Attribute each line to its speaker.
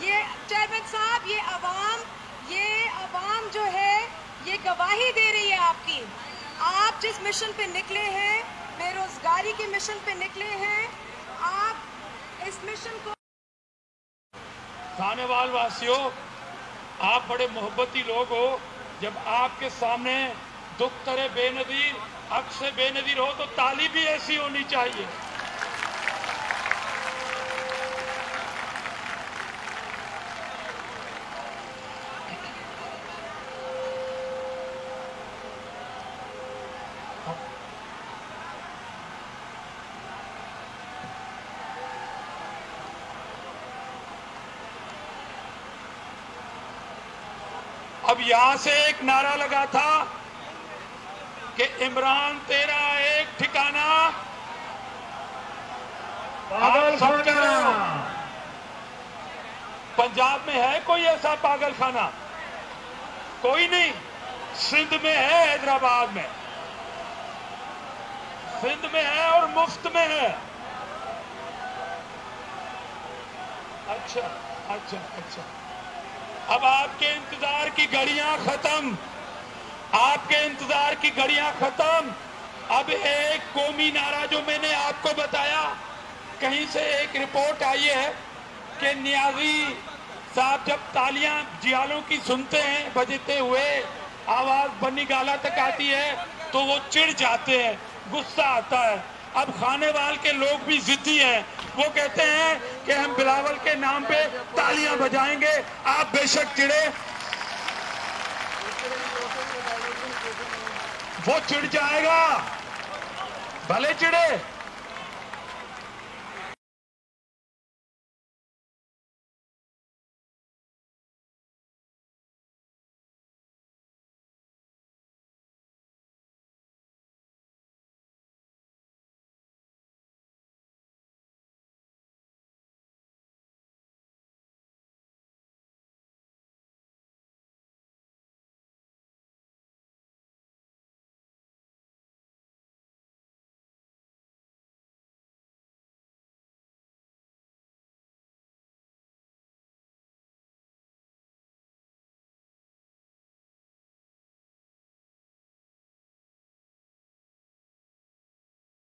Speaker 1: ये चेयरमैन साहब, ये अवाम जो है ये गवाही दे रही है आपकी। आप जिस मिशन पे निकले हैं, बेरोजगारी के मिशन पे निकले हैं, आप इस मिशन को।
Speaker 2: खानेवाल वासियों, आप बड़े मोहब्बती लोग हो। जब आपके सामने दुख तरे बेनजीर, हक से बेनजीर हो तो ताली भी ऐसी होनी चाहिए। अब यहां से एक नारा लगा था कि इमरान तेरा एक ठिकाना, आप सब कह रहे हो। पंजाब में है कोई ऐसा पागल खाना? कोई नहीं। सिंध में है, हैदराबाद में, सिंध में है और मुफ्त में है। अच्छा अच्छा अच्छा। अब आपके इंतजार की घड़ियां खत्म, आपके इंतजार की घड़ियां खत्म। अब एक कौमी नारा जो मैंने आपको बताया, कहीं से एक रिपोर्ट आई है कि नियाजी साहब जब तालियां जियालों की सुनते हैं बजते हुए, आवाज बनी गाला तक आती है तो वो चिढ़ जाते हैं, गुस्सा आता है। अब खानेवाल के लोग भी जिद्दी हैं, वो कहते हैं कि हम बिलावल के नाम पे तालियां बजाएंगे। आप बेशक चिढ़े, वो चिढ़ जाएगा, भले चिढ़े।